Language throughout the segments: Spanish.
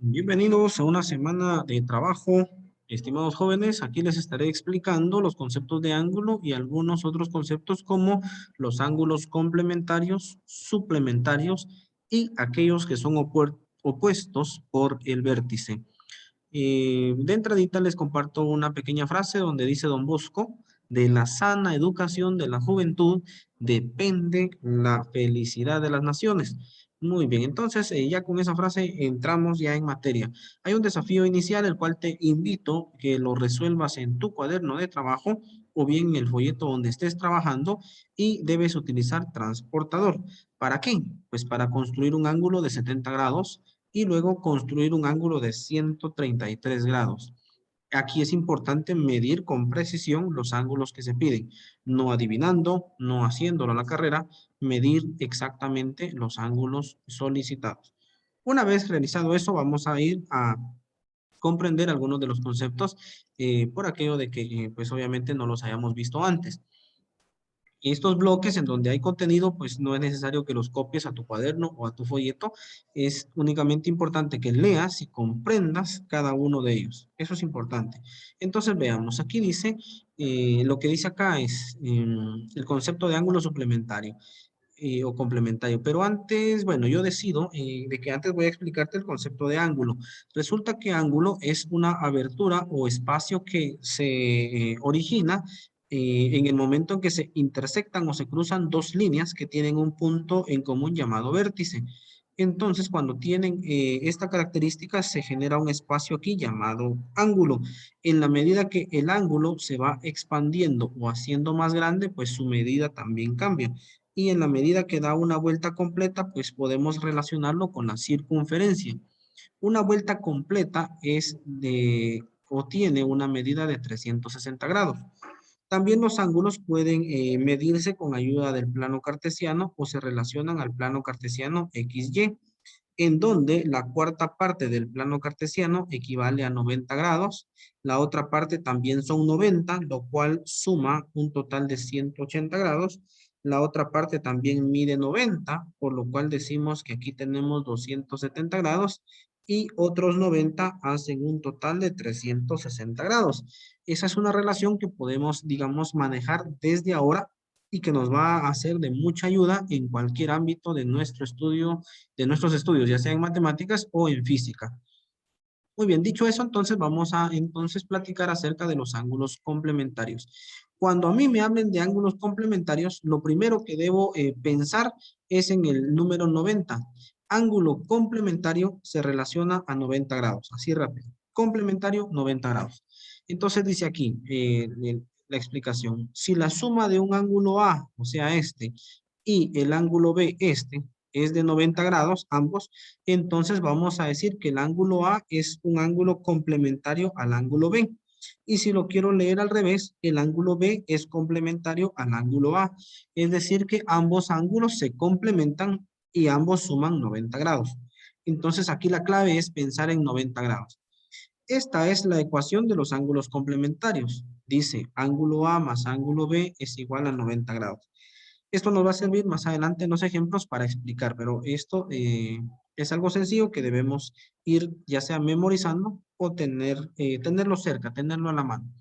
Bienvenidos a una semana de trabajo, estimados jóvenes. Aquí les estaré explicando los conceptos de ángulo y algunos otros conceptos como los ángulos complementarios, suplementarios y aquellos que son opuestos por el vértice. De entradita les comparto una pequeña frase donde dice Don Bosco: de la sana educación de la juventud depende la felicidad de las naciones. Muy bien, entonces ya con esa frase entramos ya en materia. Hay un desafío inicial el cual te invito que lo resuelvas en tu cuaderno de trabajo o bien en el folleto donde estés trabajando, y debes utilizar transportador. ¿Para qué? Pues para construir un ángulo de 70 grados y luego construir un ángulo de 133 grados. Aquí es importante medir con precisión los ángulos que se piden, no adivinando, no haciéndolo a la carrera, medir exactamente los ángulos solicitados. Una vez realizado eso, vamos a ir a comprender algunos de los conceptos por aquello de que pues obviamente no los hayamos visto antes. Estos bloques en donde hay contenido, pues no es necesario que los copies a tu cuaderno o a tu folleto. Es únicamente importante que leas y comprendas cada uno de ellos. Eso es importante. Entonces veamos, aquí dice, lo que dice acá es el concepto de ángulo suplementario o complementario. Pero antes, bueno, yo decido de que antes voy a explicarte el concepto de ángulo. Resulta que ángulo es una abertura o espacio que se origina en el momento en que se intersectan o se cruzan dos líneas que tienen un punto en común llamado vértice. Entonces, cuando tienen esta característica, se genera un espacio aquí llamado ángulo. En la medida que el ángulo se va expandiendo o haciendo más grande, pues su medida también cambia. Y en la medida que da una vuelta completa, pues podemos relacionarlo con la circunferencia. Una vuelta completa es de o tiene una medida de 360 grados. También los ángulos pueden medirse con ayuda del plano cartesiano o se relacionan al plano cartesiano XY, en donde la cuarta parte del plano cartesiano equivale a 90 grados, la otra parte también son 90, lo cual suma un total de 180 grados, la otra parte también mide 90, por lo cual decimos que aquí tenemos 270 grados, y otros 90 hacen un total de 360 grados. Esa es una relación que podemos, digamos, manejar desde ahora y que nos va a hacer de mucha ayuda en cualquier ámbito de nuestro estudio, de nuestros estudios, ya sea en matemáticas o en física. Muy bien, dicho eso, entonces vamos a entonces platicar acerca de los ángulos complementarios. Cuando a mí me hablen de ángulos complementarios, lo primero que debo pensar es en el número 90. Ángulo complementario se relaciona a 90 grados, así rápido. Complementario, 90 grados. Entonces dice aquí la explicación. Si la suma de un ángulo A, o sea este, y el ángulo B, este, es de 90 grados, ambos, entonces vamos a decir que el ángulo A es un ángulo complementario al ángulo B. Y si lo quiero leer al revés, el ángulo B es complementario al ángulo A. Es decir, que ambos ángulos se complementan y ambos suman 90 grados. Entonces aquí la clave es pensar en 90 grados. Esta es la ecuación de los ángulos complementarios. Dice, ángulo A más ángulo B es igual a 90 grados. Esto nos va a servir más adelante en los ejemplos para explicar, pero esto es algo sencillo que debemos ir ya sea memorizando o tenerlo cerca, tenerlo a la mano.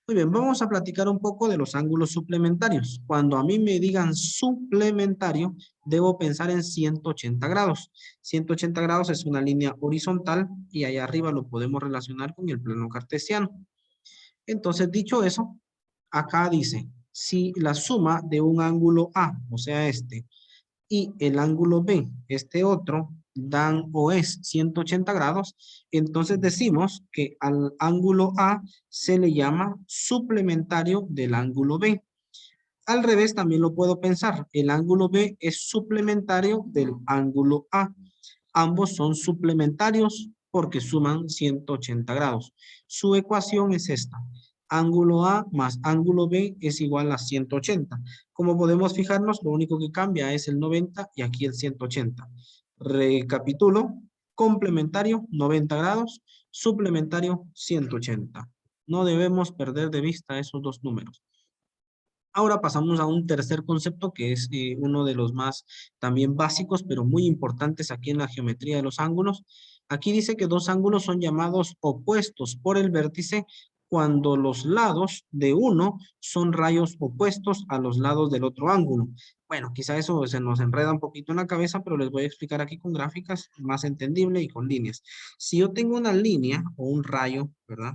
Muy bien, vamos a platicar un poco de los ángulos suplementarios. Cuando a mí me digan suplementario, debo pensar en 180 grados. 180 grados es una línea horizontal y allá arriba lo podemos relacionar con el plano cartesiano. Entonces, dicho eso, acá dice, si la suma de un ángulo A, o sea este, y el ángulo B, este otro, dan o es 180 grados, entonces decimos que al ángulo A se le llama suplementario del ángulo B. Al revés también lo puedo pensar, el ángulo B es suplementario del ángulo A. Ambos son suplementarios porque suman 180 grados. Su ecuación es esta. Ángulo A más ángulo B es igual a 180. Como podemos fijarnos, lo único que cambia es el 90 y aquí el 180. Recapitulo. Complementario 90 grados, suplementario 180. No debemos perder de vista esos dos números. Ahora pasamos a un tercer concepto que es uno de los más también básicos, pero muy importantes aquí en la geometría de los ángulos. Aquí dice que dos ángulos son llamados opuestos por el vértice cuando los lados de uno son rayos opuestos a los lados del otro ángulo. Bueno, quizá eso se nos enreda un poquito en la cabeza, pero les voy a explicar aquí con gráficas más entendible y con líneas. Si yo tengo una línea o un rayo, ¿verdad?,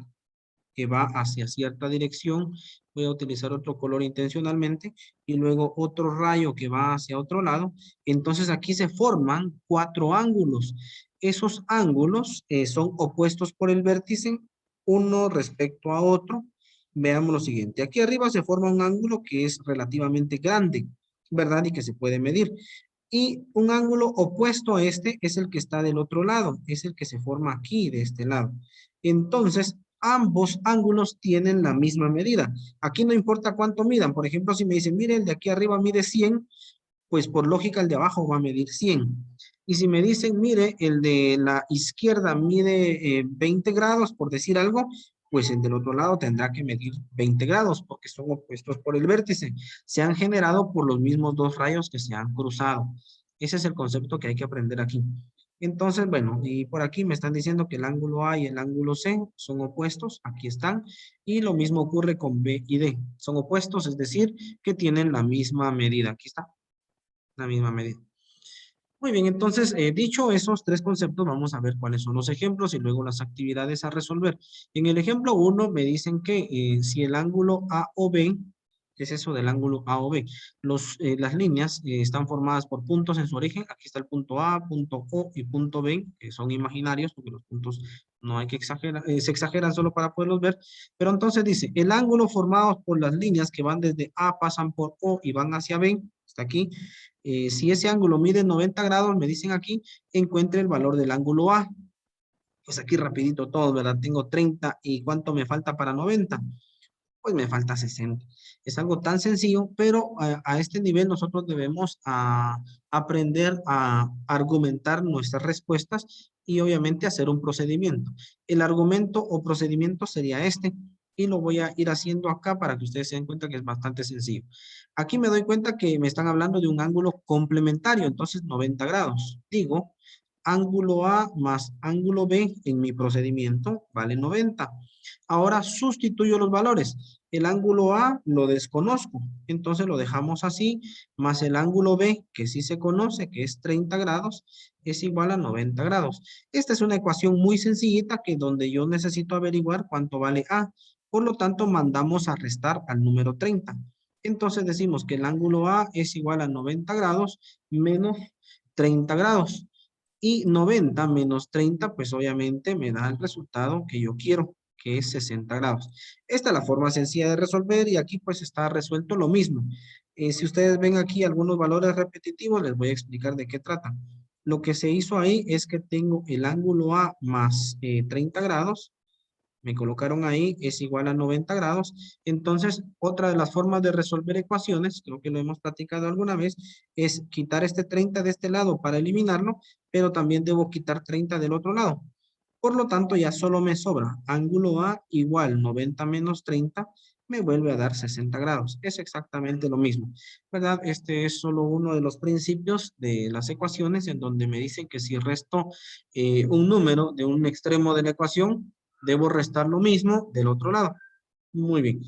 que va hacia cierta dirección, voy a utilizar otro color intencionalmente, y luego otro rayo que va hacia otro lado, entonces aquí se forman cuatro ángulos. Esos ángulos son opuestos por el vértice, uno respecto a otro. Veamos lo siguiente. Aquí arriba se forma un ángulo que es relativamente grande, ¿verdad? Y que se puede medir. Y un ángulo opuesto a este es el que está del otro lado, es el que se forma aquí, de este lado. Entonces, ambos ángulos tienen la misma medida. Aquí no importa cuánto midan. Por ejemplo, si me dicen, mire, el de aquí arriba mide 100, pues por lógica el de abajo va a medir 100. Y si me dicen, mire, el de la izquierda mide 20 grados, por decir algo, pues el del otro lado tendrá que medir 20 grados, porque son opuestos por el vértice. Se han generado por los mismos dos rayos que se han cruzado. Ese es el concepto que hay que aprender aquí. Entonces, bueno, y por aquí me están diciendo que el ángulo A y el ángulo C son opuestos, aquí están, y lo mismo ocurre con B y D. Son opuestos, es decir, que tienen la misma medida. Aquí está, la misma medida. Muy bien, entonces, dicho esos tres conceptos, vamos a ver cuáles son los ejemplos y luego las actividades a resolver. En el ejemplo 1 me dicen que si el ángulo A o B, ¿qué es eso del ángulo A o B? Las líneas están formadas por puntos en su origen. Aquí está el punto A, punto O y punto B, que son imaginarios, porque los puntos no hay que exagerar, se exageran solo para poderlos ver. Pero entonces dice, el ángulo formado por las líneas que van desde A, pasan por O y van hacia B, está aquí. Si ese ángulo mide 90 grados, me dicen aquí, encuentre el valor del ángulo A. Pues aquí rapidito todo, ¿verdad? Tengo 30 y ¿cuánto me falta para 90? Pues me falta 60. Es algo tan sencillo, pero a este nivel nosotros debemos aprender a argumentar nuestras respuestas y obviamente hacer un procedimiento. El argumento o procedimiento sería este y lo voy a ir haciendo acá para que ustedes se den cuenta que es bastante sencillo. Aquí me doy cuenta que me están hablando de un ángulo complementario, entonces 90 grados. Digo, ángulo A más ángulo B en mi procedimiento vale 90. Ahora sustituyo los valores. El ángulo A lo desconozco, entonces lo dejamos así, más el ángulo B, que sí se conoce, que es 30 grados, es igual a 90 grados. Esta es una ecuación muy sencillita que donde yo necesito averiguar cuánto vale A. Por lo tanto, mandamos a restar al número 30. Entonces decimos que el ángulo A es igual a 90 grados menos 30 grados. Y 90 menos 30, pues obviamente me da el resultado que yo quiero, que es 60 grados. Esta es la forma sencilla de resolver y aquí pues está resuelto lo mismo. Si ustedes ven aquí algunos valores repetitivos, les voy a explicar de qué trata. Lo que se hizo ahí es que tengo el ángulo A más 30 grados, me colocaron ahí, es igual a 90 grados. Entonces, otra de las formas de resolver ecuaciones, creo que lo hemos platicado alguna vez, es quitar este 30 de este lado para eliminarlo, pero también debo quitar 30 del otro lado. Por lo tanto, ya solo me sobra ángulo A igual 90 menos 30, me vuelve a dar 60 grados. Es exactamente lo mismo, ¿verdad? Este es solo uno de los principios de las ecuaciones en donde me dicen que si resto un número de un extremo de la ecuación, debo restar lo mismo del otro lado. Muy bien.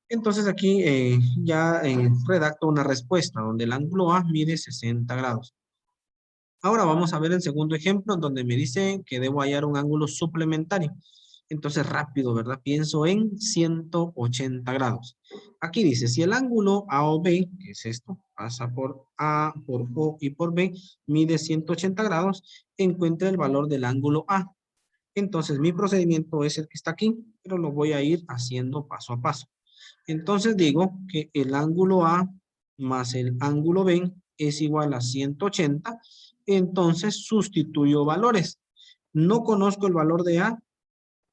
Entonces aquí ya redacto una respuesta donde el ángulo A mide 60 grados. Ahora vamos a ver el segundo ejemplo donde me dice que debo hallar un ángulo suplementario. Entonces rápido, ¿verdad? Pienso en 180 grados. Aquí dice, si el ángulo A o B, que es esto, pasa por A, por O y por B, mide 180 grados, encuentra el valor del ángulo A. Entonces, mi procedimiento es el que está aquí, pero lo voy a ir haciendo paso a paso. Entonces digo que el ángulo A más el ángulo B es igual a 180. Entonces sustituyo valores. No conozco el valor de A.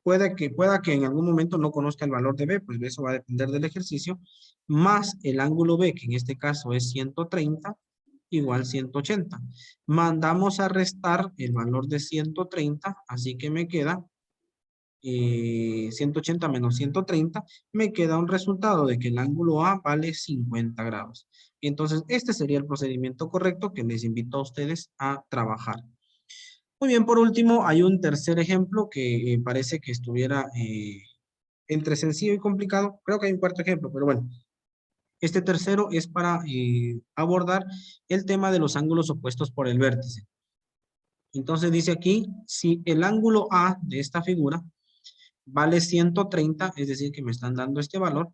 Pueda que en algún momento no conozca el valor de B, pues eso va a depender del ejercicio. Más el ángulo B, que en este caso es 130, igual 180. Mandamos a restar el valor de 130, así que me queda 180 menos 130, me queda un resultado de que el ángulo A vale 50 grados. Entonces, este sería el procedimiento correcto que les invito a ustedes a trabajar. Muy bien, por último, hay un tercer ejemplo que parece que estuviera entre sencillo y complicado. Creo que hay un cuarto ejemplo, pero bueno. Este tercero es para abordar el tema de los ángulos opuestos por el vértice. Entonces dice aquí, si el ángulo A de esta figura vale 130, es decir, que me están dando este valor,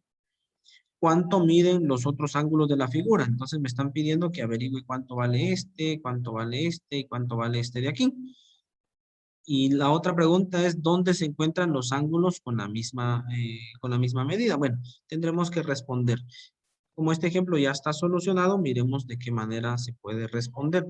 ¿cuánto miden los otros ángulos de la figura? Entonces me están pidiendo que averigüe cuánto vale este, cuánto vale este y cuánto vale este de aquí. Y la otra pregunta es, ¿dónde se encuentran los ángulos con la misma medida? Bueno, tendremos que responder. Como este ejemplo ya está solucionado, miremos de qué manera se puede responder.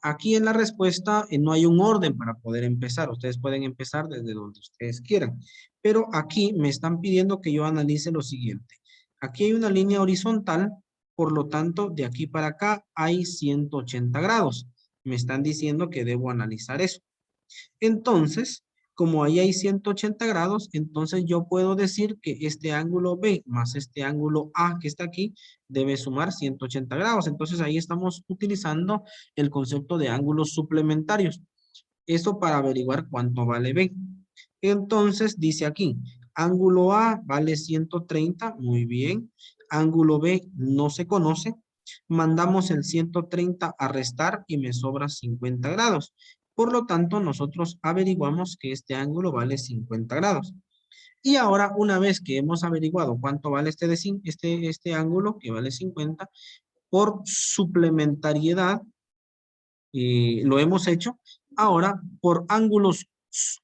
Aquí en la respuesta no hay un orden para poder empezar. Ustedes pueden empezar desde donde ustedes quieran. Pero aquí me están pidiendo que yo analice lo siguiente. Aquí hay una línea horizontal, por lo tanto, de aquí para acá hay 180 grados. Me están diciendo que debo analizar eso. Entonces, como ahí hay 180 grados, entonces yo puedo decir que este ángulo B más este ángulo A que está aquí debe sumar 180 grados. Entonces ahí estamos utilizando el concepto de ángulos suplementarios. Eso para averiguar cuánto vale B. Entonces dice aquí, ángulo A vale 130, muy bien. Ángulo B no se conoce. Mandamos el 130 a restar y me sobra 50 grados. Por lo tanto, nosotros averiguamos que este ángulo vale 50 grados. Y ahora, una vez que hemos averiguado cuánto vale este ángulo, que vale 50, por suplementariedad, lo hemos hecho. Ahora, por ángulos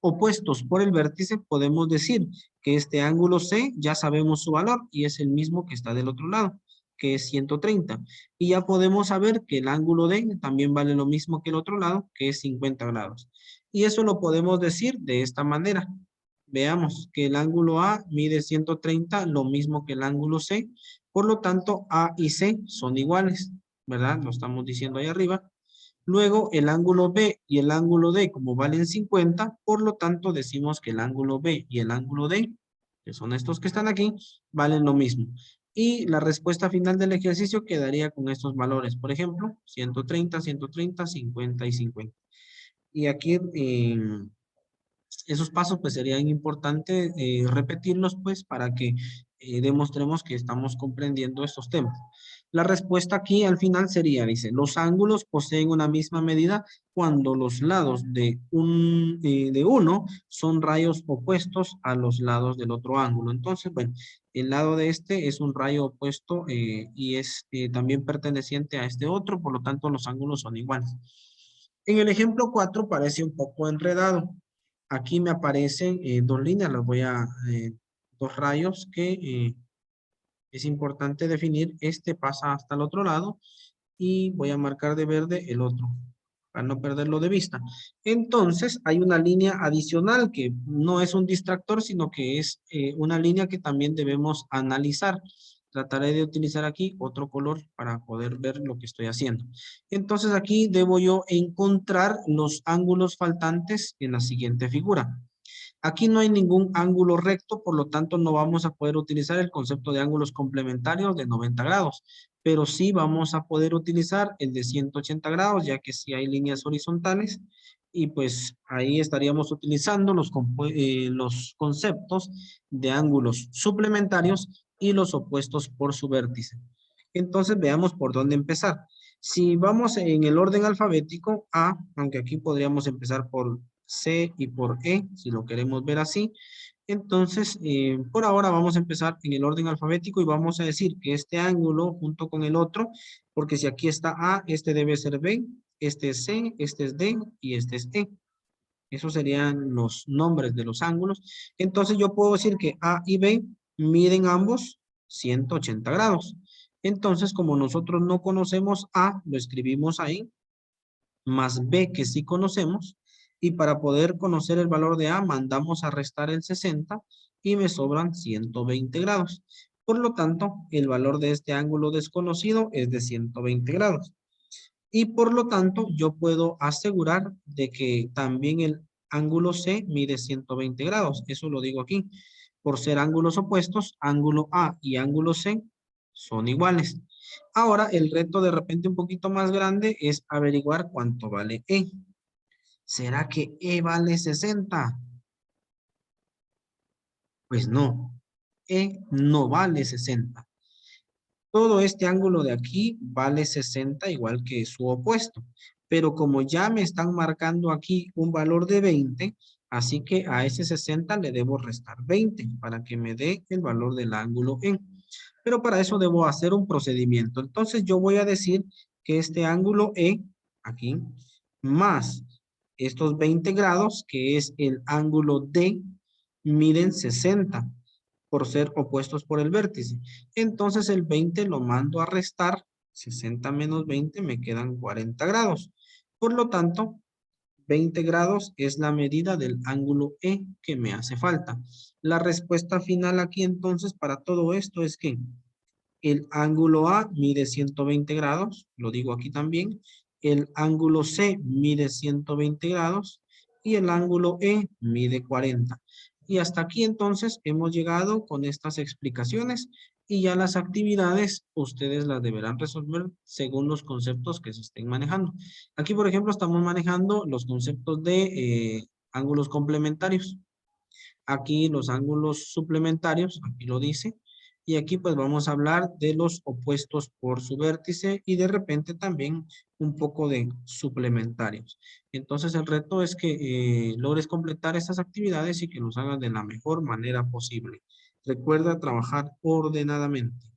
opuestos por el vértice, podemos decir que este ángulo C ya sabemos su valor y es el mismo que está del otro lado, que es 130. Y ya podemos saber que el ángulo D también vale lo mismo que el otro lado, que es 50 grados. Y eso lo podemos decir de esta manera. Veamos que el ángulo A mide 130, lo mismo que el ángulo C. Por lo tanto, A y C son iguales, ¿verdad? Lo estamos diciendo ahí arriba. Luego, el ángulo B y el ángulo D, como valen 50, por lo tanto, decimos que el ángulo B y el ángulo D, que son estos que están aquí, valen lo mismo. Y la respuesta final del ejercicio quedaría con estos valores. Por ejemplo, 130, 130, 50 y 50. Y aquí esos pasos pues serían importantes repetirlos pues para que demostremos que estamos comprendiendo estos temas. La respuesta aquí al final sería, dice, los ángulos poseen una misma medida cuando los lados de uno son rayos opuestos a los lados del otro ángulo. Entonces, bueno, el lado de este es un rayo opuesto y es también perteneciente a este otro, por lo tanto los ángulos son iguales. En el ejemplo 4 parece un poco enredado. Aquí me aparecen dos líneas, dos rayos que es importante definir. Este pasa hasta el otro lado y voy a marcar de verde el otro para no perderlo de vista. Entonces hay una línea adicional que no es un distractor, sino que es una línea que también debemos analizar. Trataré de utilizar aquí otro color para poder ver lo que estoy haciendo. Entonces aquí debo yo encontrar los ángulos faltantes en la siguiente figura. Aquí no hay ningún ángulo recto, por lo tanto no vamos a poder utilizar el concepto de ángulos complementarios de 90 grados, pero sí vamos a poder utilizar el de 180 grados, ya que sí hay líneas horizontales, y pues ahí estaríamos utilizando los conceptos de ángulos suplementarios y los opuestos por su vértice. Entonces veamos por dónde empezar. Si vamos en el orden alfabético, A, aunque aquí podríamos empezar por C y por E, si lo queremos ver así. Entonces, por ahora vamos a empezar en el orden alfabético y vamos a decir que este ángulo junto con el otro, porque si aquí está A, este debe ser B, este es C, este es D y este es E. Esos serían los nombres de los ángulos. Entonces yo puedo decir que A y B miden ambos 180 grados. Entonces, como nosotros no conocemos A, lo escribimos ahí, más B que sí conocemos, y para poder conocer el valor de A, mandamos a restar el 60 y me sobran 120 grados. Por lo tanto, el valor de este ángulo desconocido es de 120 grados. Y por lo tanto, yo puedo asegurar de que también el ángulo C mide 120 grados. Eso lo digo aquí. Por ser ángulos opuestos, ángulo A y ángulo C son iguales. Ahora, el reto de repente un poquito más grande es averiguar cuánto vale E. ¿Será que E vale 60? Pues no, E no vale 60. Todo este ángulo de aquí vale 60 igual que su opuesto. Pero como ya me están marcando aquí un valor de 20, así que a ese 60 le debo restar 20 para que me dé el valor del ángulo E. Pero para eso debo hacer un procedimiento. Entonces yo voy a decir que este ángulo E, aquí, más estos 20 grados, que es el ángulo D, miden 60 por ser opuestos por el vértice. Entonces el 20 lo mando a restar, 60 menos 20 me quedan 40 grados. Por lo tanto, 20 grados es la medida del ángulo E que me hace falta. La respuesta final aquí entonces para todo esto es que el ángulo A mide 120 grados, lo digo aquí también. El ángulo C mide 120 grados y el ángulo E mide 40. Y hasta aquí entonces hemos llegado con estas explicaciones y ya las actividades ustedes las deberán resolver según los conceptos que se estén manejando. Aquí, por ejemplo, estamos manejando los conceptos de ángulos complementarios. Aquí los ángulos suplementarios, aquí lo dice. Y aquí pues vamos a hablar de los opuestos por su vértice y de repente también un poco de suplementarios. Entonces el reto es que logres completar estas actividades y que los hagas de la mejor manera posible. Recuerda trabajar ordenadamente.